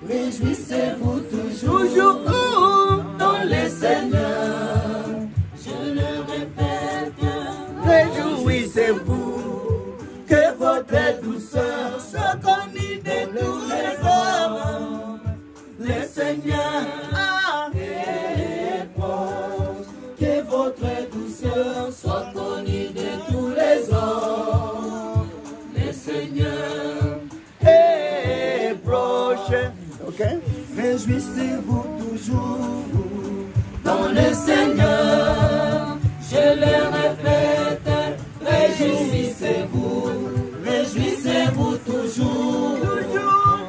réjouissez-vous toujours dans le Seigneur. Je le répète, réjouissez-vous, que votre douceur soit connue de tous les hommes. Le Seigneur est proche, que votre douceur soit connue de tous les hommes. Le Seigneur est proche. Okay. Réjouissez-vous toujours dans le Seigneur. Je le répète, réjouissez-vous, réjouissez-vous toujours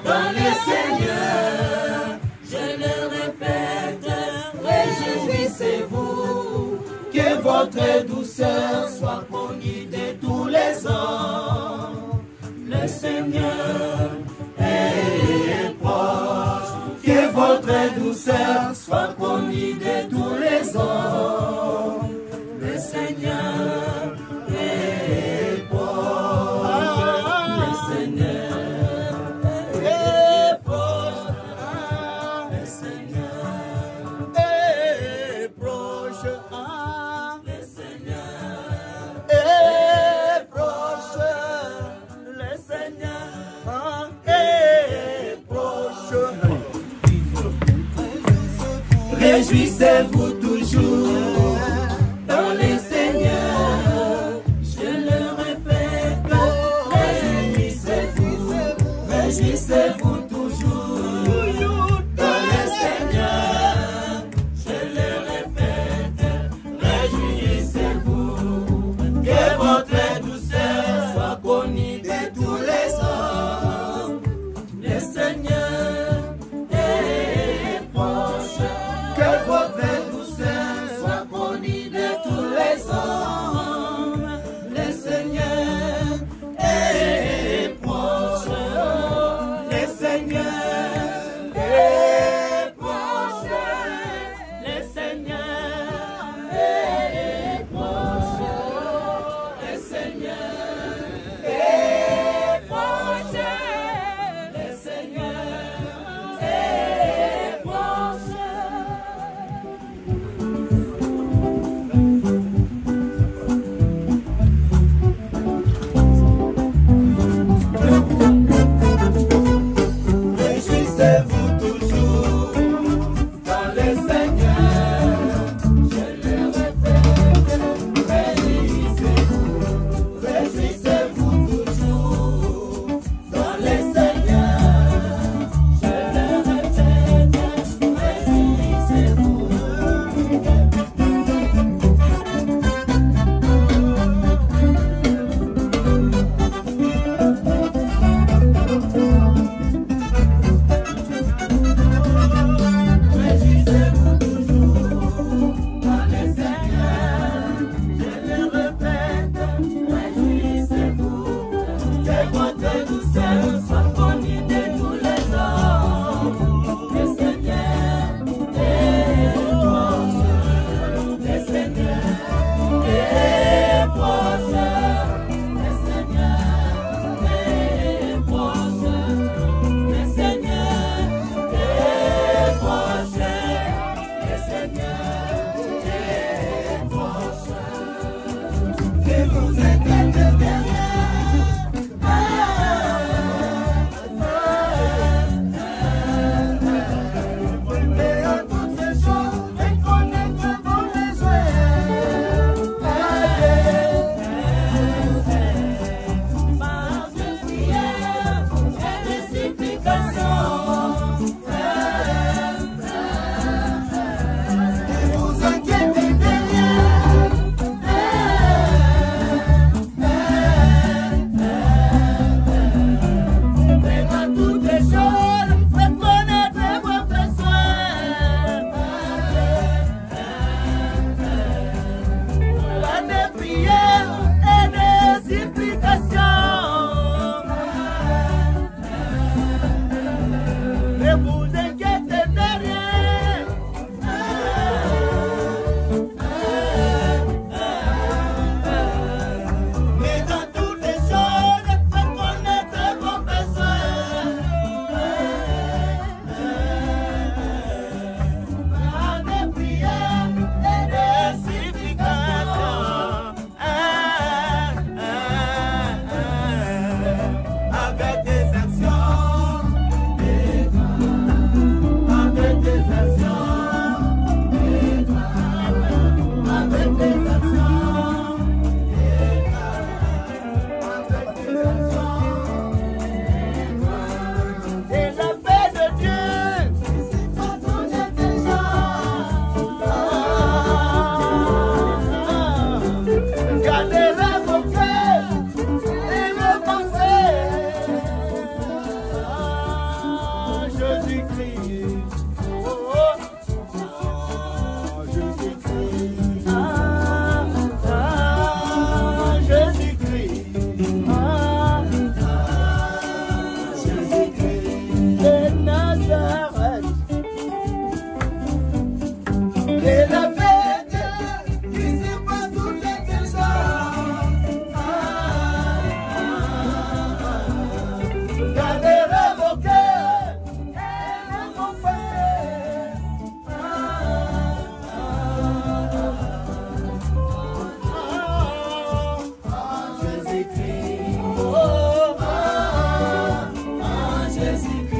dans le Seigneur. Je le répète, réjouissez-vous, que votre douceur soit connue de tous les hommes. Le Seigneur est proche, que votre douceur soit connue de tous les hommes. Le Seigneur est proche, le Seigneur est proche, le Seigneur est proche, le Seigneur est proche, le Seigneur est proche. Réjouissez-vous toujours dans le Seigneur. Je le répète, réjouissez-vous, réjouissez-vous toujours dans le Seigneur. Je le répète, réjouissez-vous, que votre douceur soit connue de tous les hommes. Le Seigneur est proche, que votre douceur soit connue de tous les hommes. Le Seigneur est proche, le Seigneur est proche, le Seigneur est proche, le Seigneur est proche, le Seigneur est proche. Réjouissez-vous toujours dans le Seigneur. Je le répète, réjouissez-vous, réjouissez-vous toujours dans le Seigneur. Je le répète, réjouissez-vous. Jésus-Christ. Oh, Jésus-Christ. Jésus-Christ. Jésus-Christ de Nazareth. Et la paix de Dieu qui sépare toutes les choses. Gardez vos cœurs et vos pensées. Jésus-Christ. Oh, Jésus-Christ.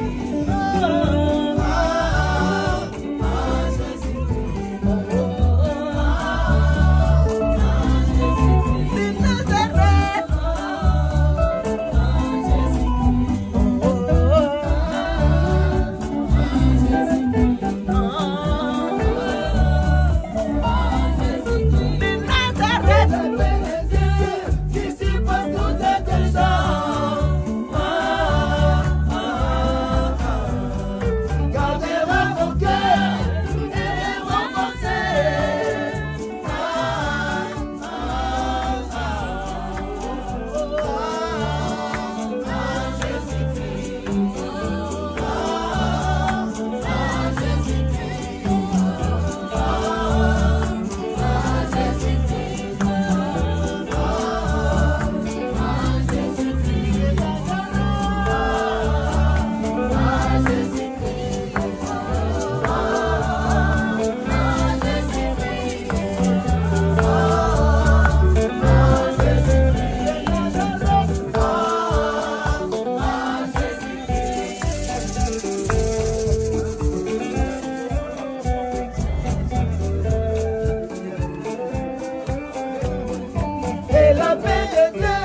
Et la paix de Dieu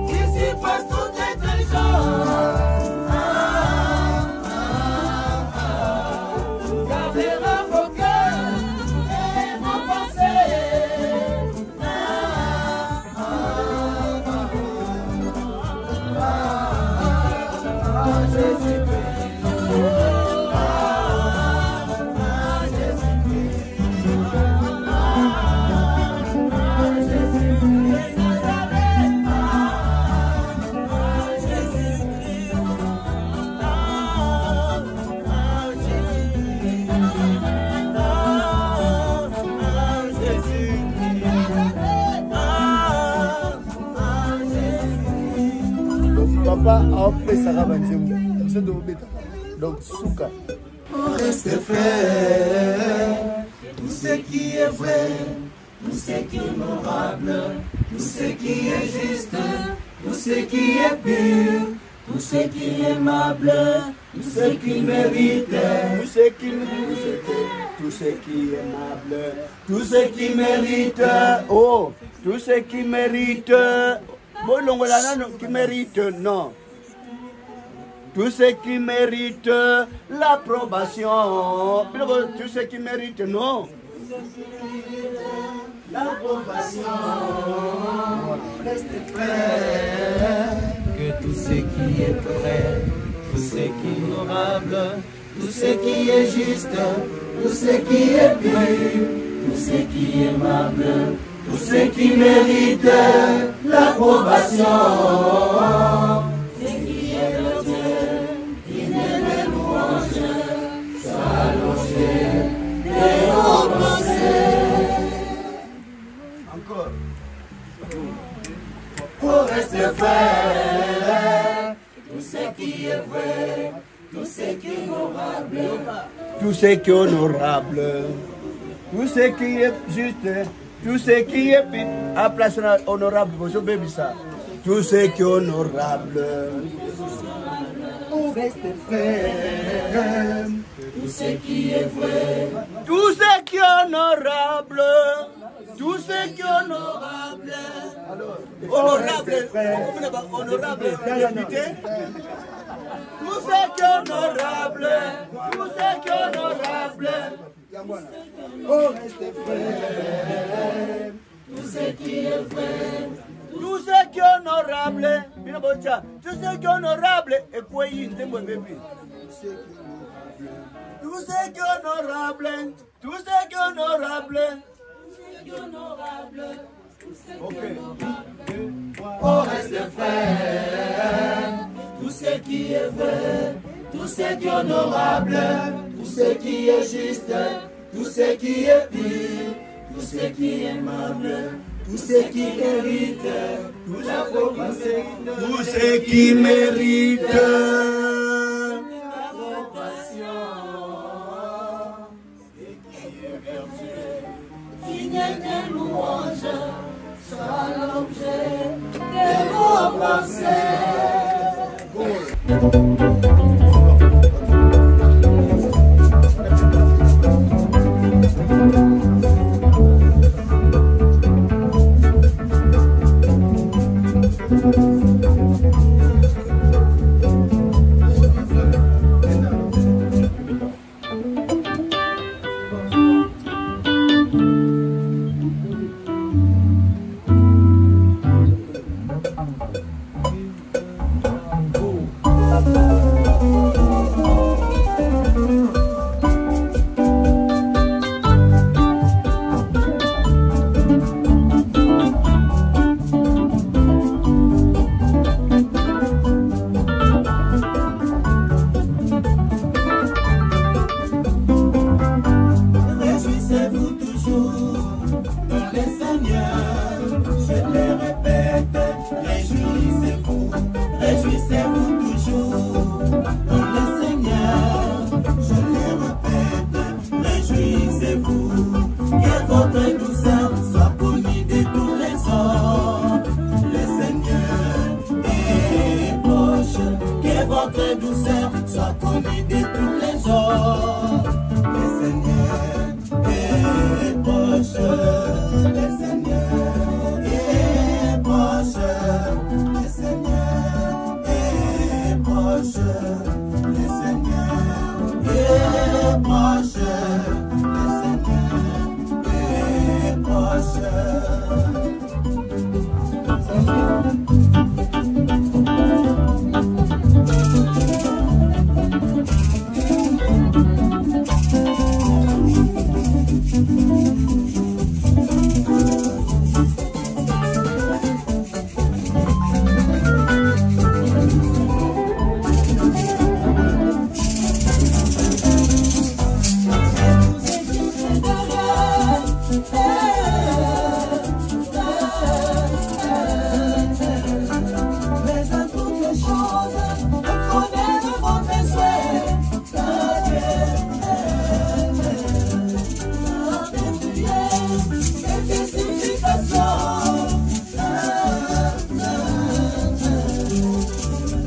qui surpasse toute intelligence. Gardez vos cœurs et vos pensées. Papa a appelé Sarah Banzembo. Donc, Souka. On reste frère, tout ce qui est vrai, tout ce qui est honorable, tout ce qui est juste, tout ce qui est pur, tout ce qui est aimable, tout ce qui mérite, Tout ce qui mérite, tout ce qui est aimable, tout ce qui mérite, oh, tout ce qui mérite, qui mérite, non. Tout ce qui mérite l'approbation, tout ce qui mérite, non. l'approbation. Reste frère, que tout ce qui est vrai, tout ce qui est honorable, tout ce qui est juste, tout ce qui est pur, tout ce qui est aimable, tout ce qui mérite l'approbation. Ce qui est de Dieu, qui n'est des louanges, s'allonger et offenser. Encore. Pour rester frère, tout ce qui est vrai, tout ce qui est honorable, tout ce qui est honorable, tout ce qui est juste, tout ce qui est à place honorable, tout ce qui est honorable. pour rester frère, tout ce qui est vrai, Tout ce qui est honorable, tout ce qui est honorable, honorable, honorable, député. Tout ce qui est honorable, tout ce qui est honorable, pour rester frère, tout ce qui est vrai, tout ce qui est honorable, tout ce qui est honorable, et quoi y est, Tout ce qui est honorable, tout ce qui est honorable. Ok. Oh, reste frère, tout ce qui est vrai, tout ce qui est honorable, tout ce qui est juste, tout ce qui est pur, tout ce qui est aimable, tout ce qui mérite, tout ce qui mérite. Des louanges, soit l'objet de vos pensées.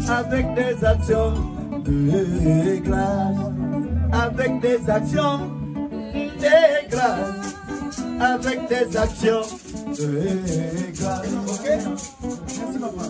Avec des actions de grâce, avec des actions de grâce, avec des actions de grâce. Ok? Merci papa.